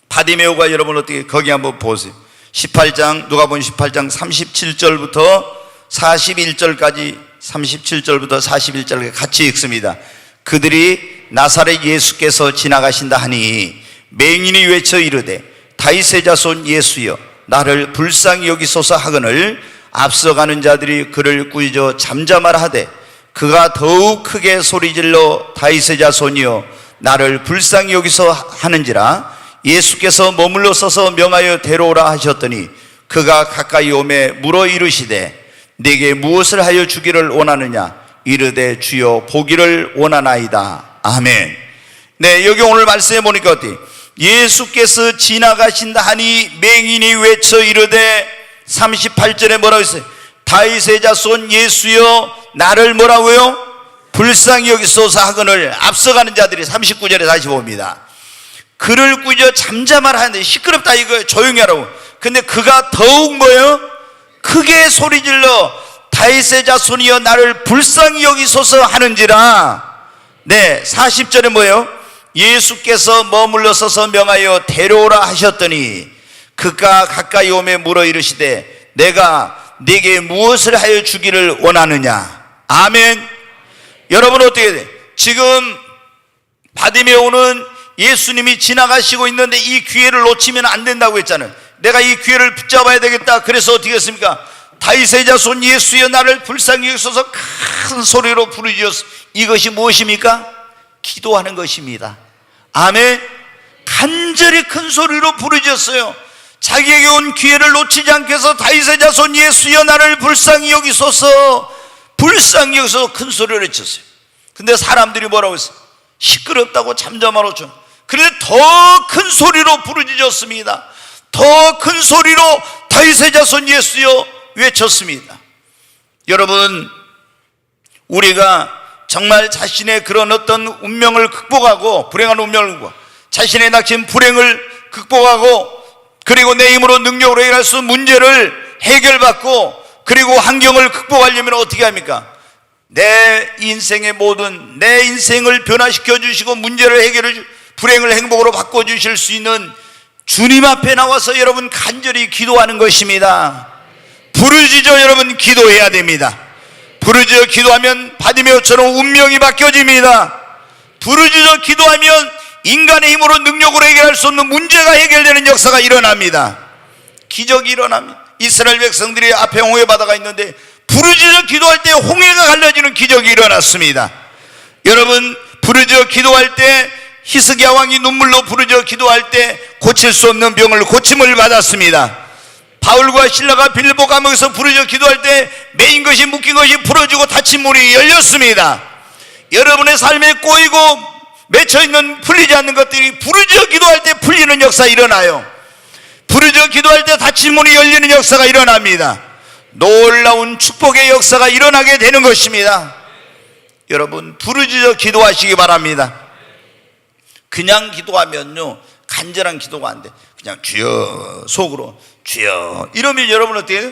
바디메오가 여러분 어떻게, 거기 한번 보세요. 18장, 누가복음 18장 37절부터 41절까지, 37절부터 41절까지 같이 읽습니다. 그들이 나사렛 예수께서 지나가신다 하니 맹인이 외쳐 이르되 다윗의 자손 예수여 나를 불쌍히 여기소서 하거늘 앞서가는 자들이 그를 꾸짖어 잠잠하라 하되 그가 더욱 크게 소리질러 다윗의 자손이여 나를 불쌍히 여기소 하는지라 예수께서 머물러 서서 명하여 데려오라 하셨더니 그가 가까이 오매 물어 이르시되 내게 무엇을 하여 주기를 원하느냐 이르되 주여 보기를 원하나이다. 아멘. 네, 여기 오늘 말씀해 보니까 어때? 예수께서 지나가신다 하니 맹인이 외쳐 이르되 38절에 뭐라고 했어요? 다윗의 자손 예수여 나를 뭐라고요? 불쌍히 여기소서 하거늘 앞서가는 자들이 39절에 다시 봅니다. 그를 꾸짖어 잠잠하라 하는데 시끄럽다 이거 조용히 하라고. 근데 그가 더욱 뭐예요? 크게 소리질러 다윗의 자손이여 나를 불쌍히 여기소서 하는지라. 네, 40절에 뭐예요? 예수께서 머물러 서서 명하여 데려오라 하셨더니 그가 가까이 오매 물어 이르시되 내가 네게 무엇을 하여 주기를 원하느냐. 아멘. 여러분 어떻게 돼? 지금 바디메오는 예수님이 지나가시고 있는데 이 기회를 놓치면 안 된다고 했잖아요. 내가 이 기회를 붙잡아야 되겠다. 그래서 어떻게 했습니까? 다윗의 자손 예수여 나를 불쌍히 여기소서 큰 소리로 부르짖었어. 이것이 무엇입니까? 기도하는 것입니다. 아멘. 간절히 큰 소리로 부르짖었어요. 자기에게 온 기회를 놓치지 않기 위해서 다윗의 자손 예수여 나를 불쌍히 여기소서, 불쌍히 여기소서 큰 소리로 외쳤어요. 근데 사람들이 뭐라고 했어요? 시끄럽다고 잠잠하라고 쳐. 그런데 더 큰 소리로 부르짖었습니다. 더 큰 소리로 다윗의 자손 예수여 외쳤습니다. 여러분, 우리가 정말 자신의 그런 어떤 운명을 극복하고, 불행한 운명을 극복하고, 자신의 닥친 불행을 극복하고, 그리고 내 힘으로 능력으로 해결할 수 있는 문제를 해결받고, 그리고 환경을 극복하려면 어떻게 합니까? 내 인생의 모든, 내 인생을 변화시켜 주시고 문제를 해결해 주시고 불행을 행복으로 바꿔주실 수 있는 주님 앞에 나와서 여러분 간절히 기도하는 것입니다. 부르짖어 여러분 기도해야 됩니다. 부르짖어 기도하면 바디메오처럼 운명이 바뀌어집니다. 부르짖어 기도하면 인간의 힘으로 능력으로 해결할 수 없는 문제가 해결되는 역사가 일어납니다. 기적이 일어납니다. 이스라엘 백성들이 앞에 홍해 바다가 있는데 부르짖어 기도할 때 홍해가 갈라지는 기적이 일어났습니다. 여러분, 부르짖어 기도할 때 히스기야 왕이 눈물로 부르짖어 기도할 때 고칠 수 없는 병을 고침을 받았습니다. 바울과 신라가 빌립보 감옥에서 부르짖어 기도할 때 매인 것이 묶인 것이 풀어지고 닫힌 문이 열렸습니다. 여러분의 삶에 꼬이고 맺혀있는 풀리지 않는 것들이 부르짖어 기도할 때 풀리는 역사 일어나요. 부르짖어 기도할 때 닫힌 문이 열리는 역사가 일어납니다. 놀라운 축복의 역사가 일어나게 되는 것입니다. 여러분, 부르짖어 기도하시기 바랍니다. 그냥 기도하면요 간절한 기도가 안 돼. 그냥 주여 속으로 주여 이러면 여러분 어떻게 해요?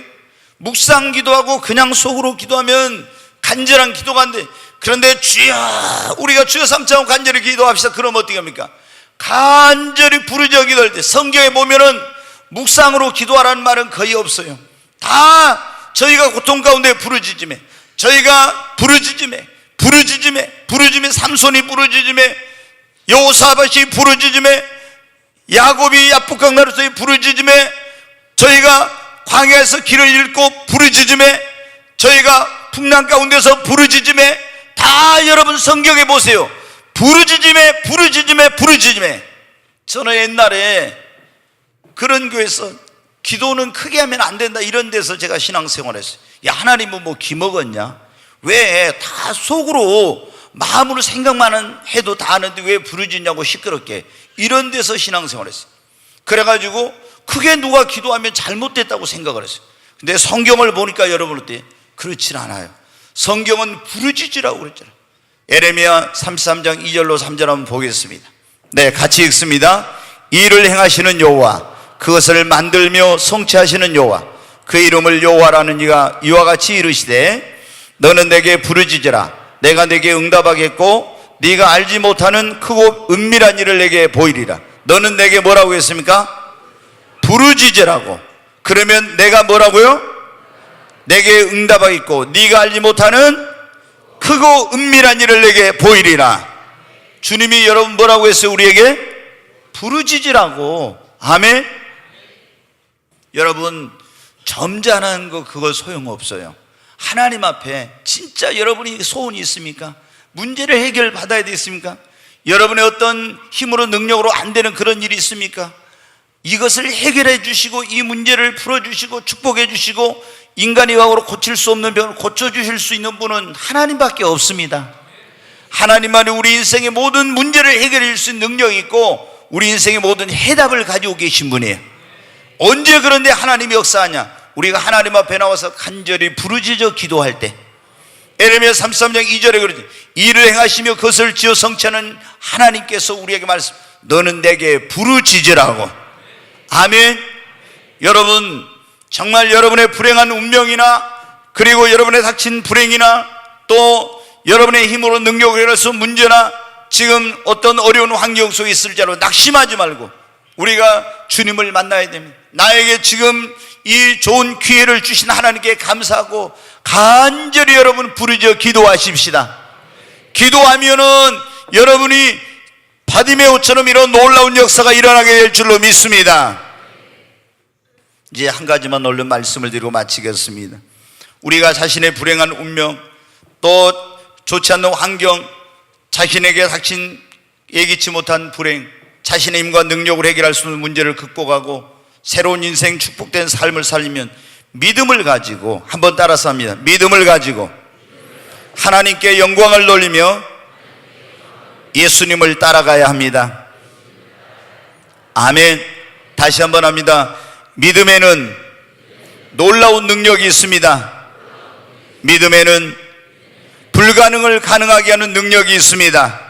묵상 기도하고 그냥 속으로 기도하면 간절한 기도가 안 돼. 그런데 주여 우리가 주여 삼창하고 간절히 기도합시다. 그럼 어떻게 합니까? 간절히 부르짖어 기도할 때 성경에 보면은 묵상으로 기도하라는 말은 거의 없어요. 다 저희가 고통 가운데 부르짖음에, 저희가 부르짖음에 삼손이 부르짖음에, 여호사밧이 부르짖음에, 야곱이 야복강 나루터의 부르짖음에, 저희가 광야에서 길을 잃고 부르짖음에, 저희가 풍랑 가운데서 부르짖음에, 다 여러분 성경에 보세요. 부르짖음에. 저는 옛날에 그런 교회에서 기도는 크게 하면 안 된다 이런 데서 제가 신앙생활을 했어요. 야, 하나님은 뭐 기먹었냐? 왜 다 속으로 마음으로 생각만 해도 다 아는데 왜 부르짖냐고 시끄럽게, 이런 데서 신앙생활을 했어요. 그래가지고 크게 누가 기도하면 잘못됐다고 생각을 했어요. 근데 성경을 보니까 여러분 어때요? 그렇진 않아요. 성경은 부르짖으라고 그랬잖아요. 예레미야 33장 2절로 3절 한번 보겠습니다. 네, 같이 읽습니다. 이를 행하시는 여호와, 그것을 만들며 성취하시는 여호와, 그 이름을 여호와라는 이가 이와 같이 이르시되 너는 내게 부르짖으라. 내가 내게 응답하겠고 네가 알지 못하는 크고 은밀한 일을 내게 보이리라. 너는 내게 뭐라고 했습니까? 부르짖으라고. 그러면 내가 뭐라고요? 내게 응답하겠고 네가 알지 못하는 크고 은밀한 일을 내게 보이리라. 주님이 여러분 뭐라고 했어요? 우리에게 부르짖으라고. 아멘. 여러분 점잖은 거 그거 소용없어요. 하나님 앞에 진짜 여러분이 소원이 있습니까? 문제를 해결받아야 되겠습니까? 여러분의 어떤 힘으로 능력으로 안 되는 그런 일이 있습니까? 이것을 해결해 주시고 이 문제를 풀어주시고 축복해 주시고 인간의 의학으로 고칠 수 없는 병을 고쳐주실 수 있는 분은 하나님밖에 없습니다. 하나님만이 우리 인생의 모든 문제를 해결해 줄 수 있는 능력이 있고 우리 인생의 모든 해답을 가지고 계신 분이에요. 언제 그런데 하나님이 역사하냐? 우리가 하나님 앞에 나와서 간절히 부르짖어 기도할 때. 예레미야 33장 2절에 그러지, 이를 행하시며 그것을 지어 성취하는 하나님께서 우리에게 말씀, 너는 내게 부르짖으라고. 아멘. 여러분 정말 여러분의 불행한 운명이나 그리고 여러분의 닥친 불행이나 또 여러분의 힘으로 능력을 해서 문제나 지금 어떤 어려운 환경 속에 있을지라도 낙심하지 말고 우리가 주님을 만나야 됩니다. 나에게 지금 이 좋은 기회를 주신 하나님께 감사하고 간절히 여러분 부르짖어 기도하십시다. 기도하면은 여러분이 바디메오처럼 이런 놀라운 역사가 일어나게 될 줄로 믿습니다. 이제 한 가지만 얼른 말씀을 드리고 마치겠습니다. 우리가 자신의 불행한 운명 또 좋지 않는 환경, 자신에게 닥친 예기치 못한 불행, 자신의 힘과 능력으로 해결할 수 없는 문제를 극복하고 새로운 인생 축복된 삶을 살리면 믿음을 가지고, 한번 따라서 합니다. 믿음을 가지고 하나님께 영광을 돌리며 예수님을 따라가야 합니다. 아멘. 다시 한번 합니다. 믿음에는 놀라운 능력이 있습니다. 믿음에는 불가능을 가능하게 하는 능력이 있습니다.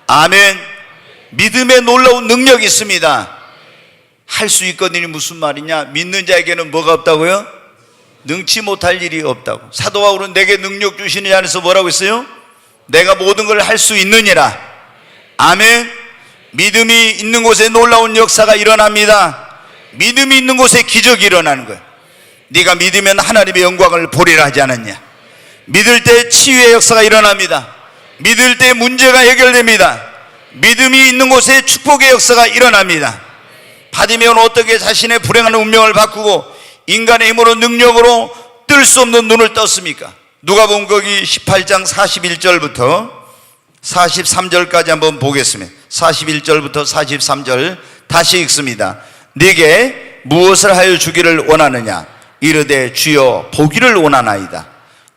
아멘. 믿음에 놀라운 능력이 있습니다. 할 수 있거든요. 무슨 말이냐? 믿는 자에게는 뭐가 없다고요? 능치 못할 일이 없다고. 사도 바울은 내게 능력 주시는 이 안에서 뭐라고 했어요? 내가 모든 걸 할 수 있느니라. 아멘. 믿음이 있는 곳에 놀라운 역사가 일어납니다. 믿음이 있는 곳에 기적이 일어나는 거예요. 네가 믿으면 하나님의 영광을 보리라 하지 않았냐? 믿을 때 치유의 역사가 일어납니다. 믿을 때 문제가 해결됩니다. 믿음이 있는 곳에 축복의 역사가 일어납니다. 바디메오는 어떻게 자신의 불행한 운명을 바꾸고 인간의 힘으로 능력으로 뜰 수 없는 눈을 떴습니까? 누가복음 거기 18장 41절부터 43절까지 한번 보겠습니다. 41절부터 43절 다시 읽습니다. 네게 무엇을 하여 주기를 원하느냐? 이르되 주여 보기를 원하나이다.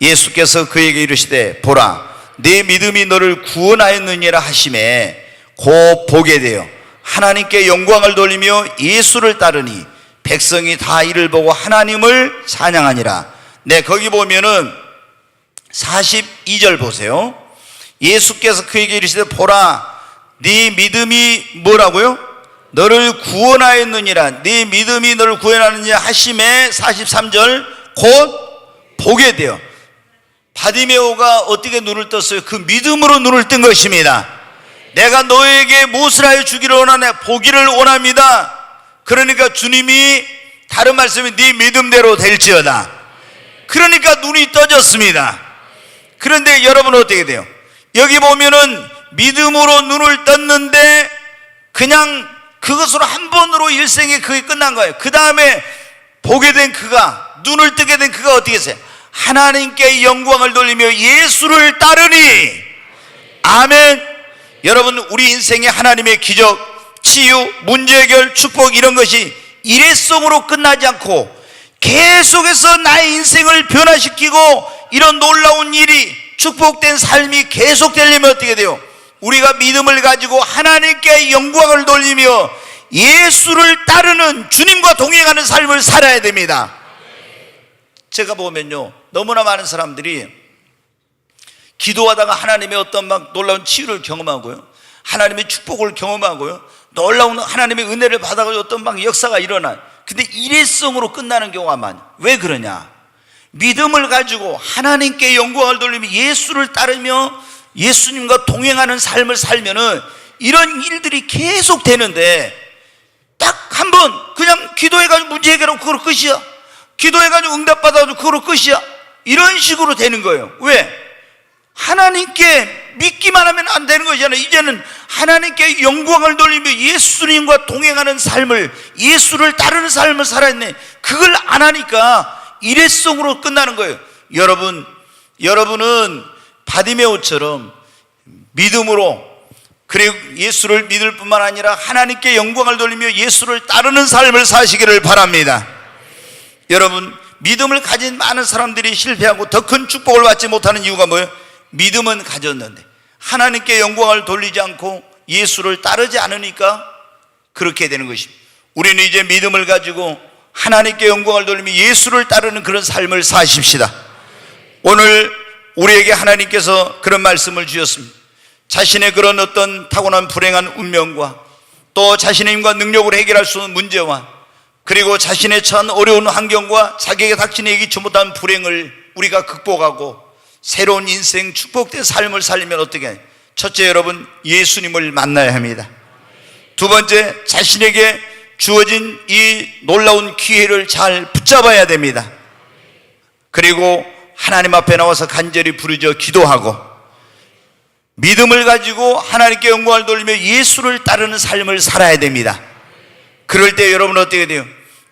예수께서 그에게 이르시되 보라 네 믿음이 너를 구원하였느니라 하시매 곧 보게 되어 하나님께 영광을 돌리며 예수를 따르니 백성이 다 이를 보고 하나님을 찬양하니라. 네, 거기 보면은 42절 보세요. 예수께서 그에게 이르시되 보라 네 믿음이 뭐라고요? 너를 구원하였느니라. 네 믿음이 너를 구원하느냐 하심에 43절 곧 보게 돼요. 바디메오가 어떻게 눈을 떴어요? 그 믿음으로 눈을 뜬 것입니다. 내가 너에게 무엇을 하여 주기를 원하냐? 보기를 원합니다. 그러니까 주님이 다른 말씀이 네 믿음대로 될지어다. 그러니까 눈이 떠졌습니다. 그런데 여러분 어떻게 돼요? 여기 보면은 믿음으로 눈을 떴는데 그냥 그것으로 한 번으로 일생에 그게 끝난 거예요. 그 다음에 보게 된 그가, 눈을 뜨게 된 그가 어떻게 했어요? 하나님께 영광을 돌리며 예수를 따르니. 아멘. 여러분, 우리 인생에 하나님의 기적, 치유, 문제 해결, 축복 이런 것이 일회성으로 끝나지 않고 계속해서 나의 인생을 변화시키고 이런 놀라운 일이, 축복된 삶이 계속되려면 어떻게 돼요? 우리가 믿음을 가지고 하나님께 영광을 돌리며 예수를 따르는, 주님과 동행하는 삶을 살아야 됩니다. 제가 보면요, 너무나 많은 사람들이 기도하다가 하나님의 어떤 막 놀라운 치유를 경험하고요, 하나님의 축복을 경험하고요, 놀라운 하나님의 은혜를 받아가지고 어떤 막 역사가 일어나요. 근데 일회성으로 끝나는 경우가 많아요. 왜 그러냐? 믿음을 가지고 하나님께 영광을 돌리며 예수를 따르며 예수님과 동행하는 삶을 살면은 이런 일들이 계속 되는데, 딱 한 번 그냥 기도해가지고 문제 해결하고 그걸로 끝이야. 기도해가지고 응답받아가지고 그걸로 끝이야. 이런 식으로 되는 거예요. 왜? 하나님께 믿기만 하면 안 되는 거잖아요. 이제는 하나님께 영광을 돌리며 예수님과 동행하는 삶을, 예수를 따르는 삶을 살아야네. 그걸 안 하니까 일회성으로 끝나는 거예요. 여러분은 바디메오처럼 믿음으로, 그리고 예수를 믿을 뿐만 아니라 하나님께 영광을 돌리며 예수를 따르는 삶을 사시기를 바랍니다. 여러분, 믿음을 가진 많은 사람들이 실패하고 더 큰 축복을 받지 못하는 이유가 뭐예요? 믿음은 가졌는데 하나님께 영광을 돌리지 않고 예수를 따르지 않으니까 그렇게 되는 것입니다. 우리는 이제 믿음을 가지고 하나님께 영광을 돌리며 예수를 따르는 그런 삶을 사십시다. 오늘 우리에게 하나님께서 그런 말씀을 주셨습니다. 자신의 그런 어떤 타고난 불행한 운명과 또 자신의 힘과 능력으로 해결할 수 없는 문제와 그리고 자신의 처한 어려운 환경과 자기에게 닥친 예기치 못한 불행을 우리가 극복하고 새로운 인생, 축복된 삶을 살리면 어떻게 해요? 첫째, 여러분, 예수님을 만나야 합니다. 두 번째, 자신에게 주어진 이 놀라운 기회를 잘 붙잡아야 됩니다. 그리고 하나님 앞에 나와서 간절히 부르짖어 기도하고 믿음을 가지고 하나님께 영광을 돌리며 예수를 따르는 삶을 살아야 됩니다. 그럴 때 여러분 어떻게 돼요?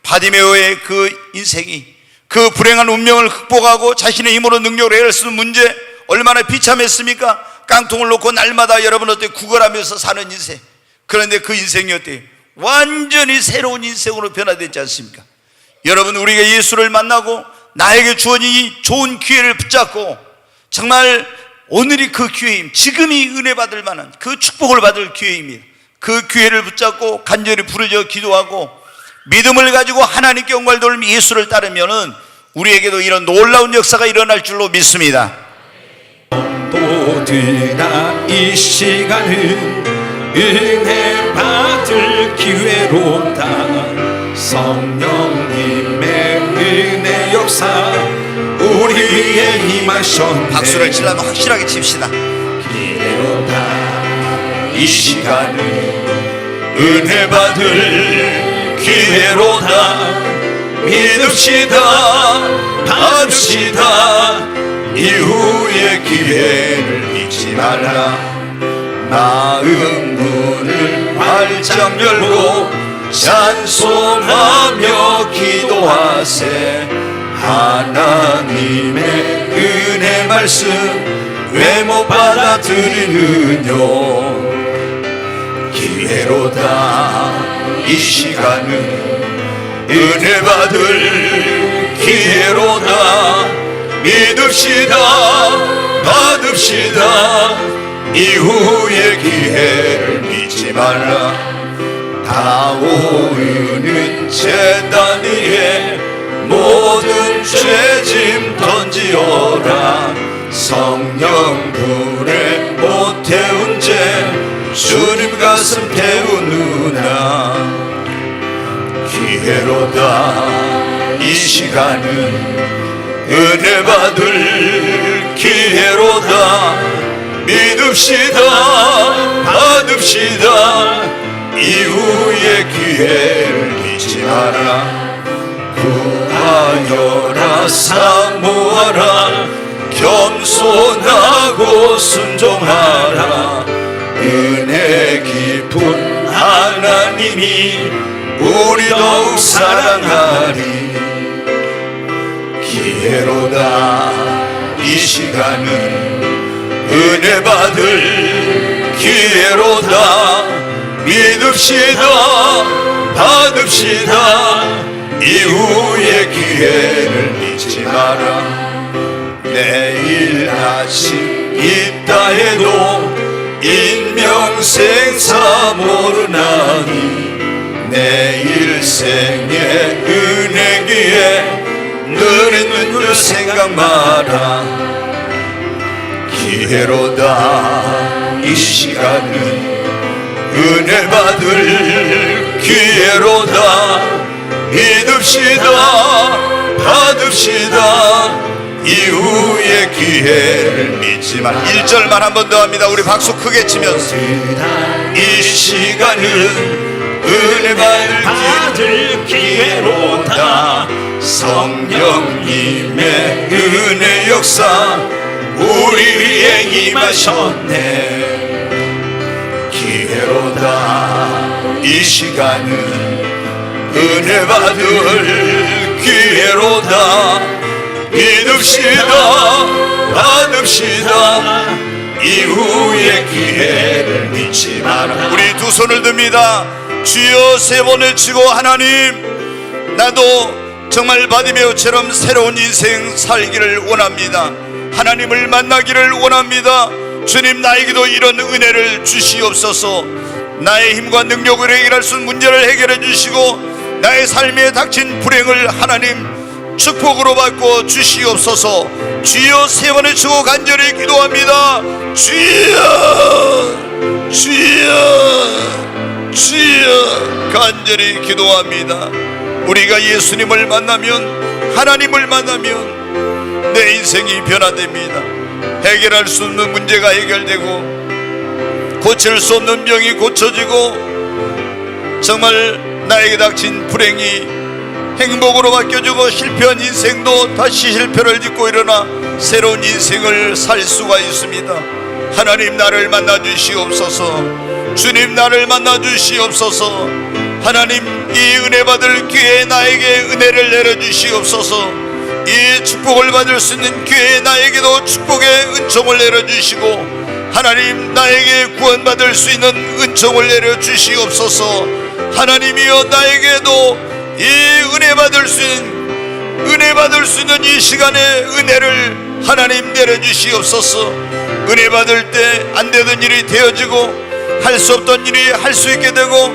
바디메오의 그 인생이, 그 불행한 운명을 극복하고 자신의 힘으로 능력으로 해결할 수 있는 문제, 얼마나 비참했습니까? 깡통을 놓고 날마다 여러분 어때요? 구걸하면서 사는 인생. 그런데 그 인생이 어때요? 완전히 새로운 인생으로 변화되지 않습니까? 여러분, 우리가 예수를 만나고 나에게 주어진 이 좋은 기회를 붙잡고 정말 오늘이 그 기회임, 지금이 은혜 받을 만한 그 축복을 받을 기회입니다. 그 기회를 붙잡고 간절히 부르짖어 기도하고 믿음을 가지고 하나님께 영광을 돌리며 예수를 따르면은 우리에게도 이런 놀라운 역사가 일어날 줄로 믿습니다. 모두가 이 시간은 은혜 받을 기회로다. 성령님의 은혜 역사 우리 위에 임하셨네. 박수를 치려면 확실하게 칩시다. 기회로다. 이 시간은 은혜 받을 기회로다. 믿읍시다, 받읍시다. 이후의 기회를 잊지 말라. 마음 문을 활짝 열고 찬송하며 기도하세. 하나님의 은혜 말씀 왜 못 받아들이느뇨. 기회로다. 이 시간은 은혜 받을 기회로다. 믿읍시다, 받읍시다. 이후의 기회를 잊지 말라. 다오르는 제단 위에 모든 죄짐 던지어라. 성령 불에 태운 죄 주님 가슴 태우누나 기회로다 이 시간은 은혜 받을 기회로다 믿읍시다 받읍시다 이후의 기회를 잊지 마라 구하여라 사모하라 겸손하고 순종하라 은혜 깊은 하나님이 우리 더욱 사랑하리 기회로다 이 시간은 은혜 받을 기회로다 믿읍시다 받읍시다 이후의 기회를 잊지 마라 내일 아침 있다 해도 인명생사 모르나니 내 일생의 은혜기에 늘 있는 그 생각 마라 기회로다 이 시간은 은혜 받을 기회로다 믿읍시다 받읍시다 이후의 기회를 잊지 마 1절만 한 번 더 합니다. 우리 박수 크게 치면서 이 시간은 은혜 받을 기회로다 성령님의 은혜 역사 우리 위에 임하셨네 기회로다 이 시간은 은혜 받을 기회로다 믿읍시다 받읍시다 이후의 기회를 잊지 마라 우리 두 손을 듭니다. 주여 세 번 외치고 하나님 나도 정말 바디메오처럼 새로운 인생 살기를 원합니다. 하나님을 만나기를 원합니다. 주님 나에게도 이런 은혜를 주시옵소서 나의 힘과 능력으로 해결할 수 있는 문제를 해결해 주시고 나의 삶에 닥친 불행을 하나님 축복으로 바꿔 주시옵소서 주여 세 번 외치고 간절히 기도합니다. 주여 주여 주여 간절히 기도합니다. 우리가 예수님을 만나면 하나님을 만나면 내 인생이 변화됩니다. 해결할 수 없는 문제가 해결되고 고칠 수 없는 병이 고쳐지고 정말 나에게 닥친 불행이 행복으로 바뀌어지고 실패한 인생도 다시 실패를 짓고 일어나 새로운 인생을 살 수가 있습니다. 하나님 나를 만나 주시옵소서 주님 나를 만나 주시옵소서 하나님 이 은혜 받을 기회에 나에게 은혜를 내려주시옵소서 이 축복을 받을 수 있는 기회에 나에게도 축복의 은총을 내려주시고 하나님 나에게 구원받을 수 있는 은총을 내려주시옵소서 하나님이여 나에게도 이 은혜 받을 수 있는 이 시간에 은혜를 하나님 내려주시옵소서 은혜 받을 때 안 되던 일이 되어지고 할 수 없던 일이 할 수 있게 되고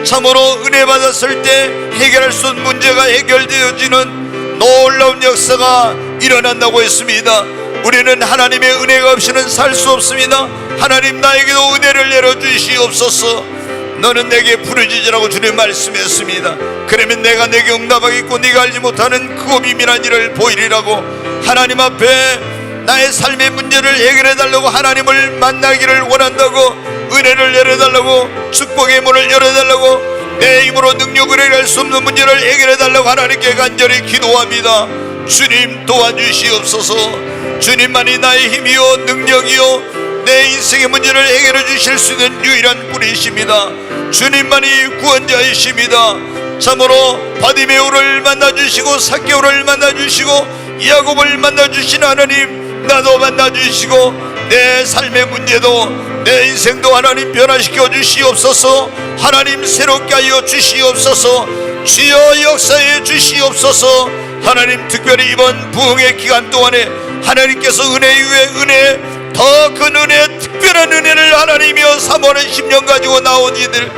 참으로 은혜 받았을 때 해결할 수 없는 문제가 해결되어지는 놀라운 역사가 일어난다고 했습니다. 우리는 하나님의 은혜가 없이는 살 수 없습니다. 하나님 나에게도 은혜를 내려주시옵소서 너는 내게 부르짖으라고 주님 말씀했습니다. 그러면 내가 내게 응답하겠고 네가 알지 못하는 크고 비밀한 일을 보이리라고 하나님 앞에 나의 삶의 문제를 해결해달라고 하나님을 만나기를 원한다고 은혜를 내려달라고 축복의 문을 열어달라고 내 힘으로 능력으로 해결할 수 없는 문제를 해결해달라고 하나님께 간절히 기도합니다. 주님 도와주시옵소서 주님만이 나의 힘이요 능력이요 내 인생의 문제를 해결해 주실 수 있는 유일한 분이십니다. 주님만이 구원자이십니다. 참으로 바디메오를 만나주시고 삭개오를 만나주시고 야곱을 만나주신 하나님 나도 만나주시고 내 삶의 문제도 내 인생도 하나님 변화시켜 주시옵소서 하나님 새롭게 하여 주시옵소서 주여 역사해 주시옵소서 하나님 특별히 이번 부흥의 기간 동안에 하나님께서 은혜 위에 은혜 더 큰 은혜 특별한 은혜를 하나님이여 3월에 10년 가지고 나온 이들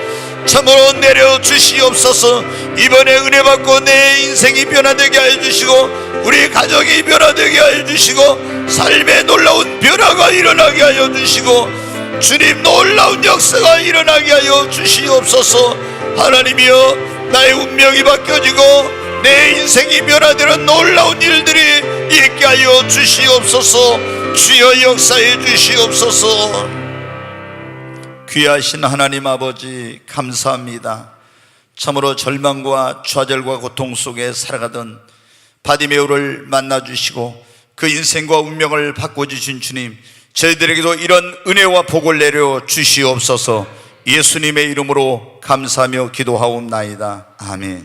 참으로 내려주시옵소서 이번에 은혜 받고 내 인생이 변화되게 하여 주시고 우리 가족이 변화되게 하여 주시고 삶의 놀라운 변화가 일어나게 하여 주시고 주님 놀라운 역사가 일어나게 하여 주시옵소서. 하나님이여, 나의 운명이 바뀌어지고 내 인생이 변화되는 놀라운 일들이 있게 하여 주시옵소서. 주여 역사해 주시옵소서. 귀하신 하나님 아버지, 감사합니다. 참으로 절망과 좌절과 고통 속에 살아가던 바디메오를 만나주시고 그 인생과 운명을 바꿔주신 주님, 저희들에게도 이런 은혜와 복을 내려 주시옵소서. 예수님의 이름으로 감사하며 기도하옵나이다. 아멘.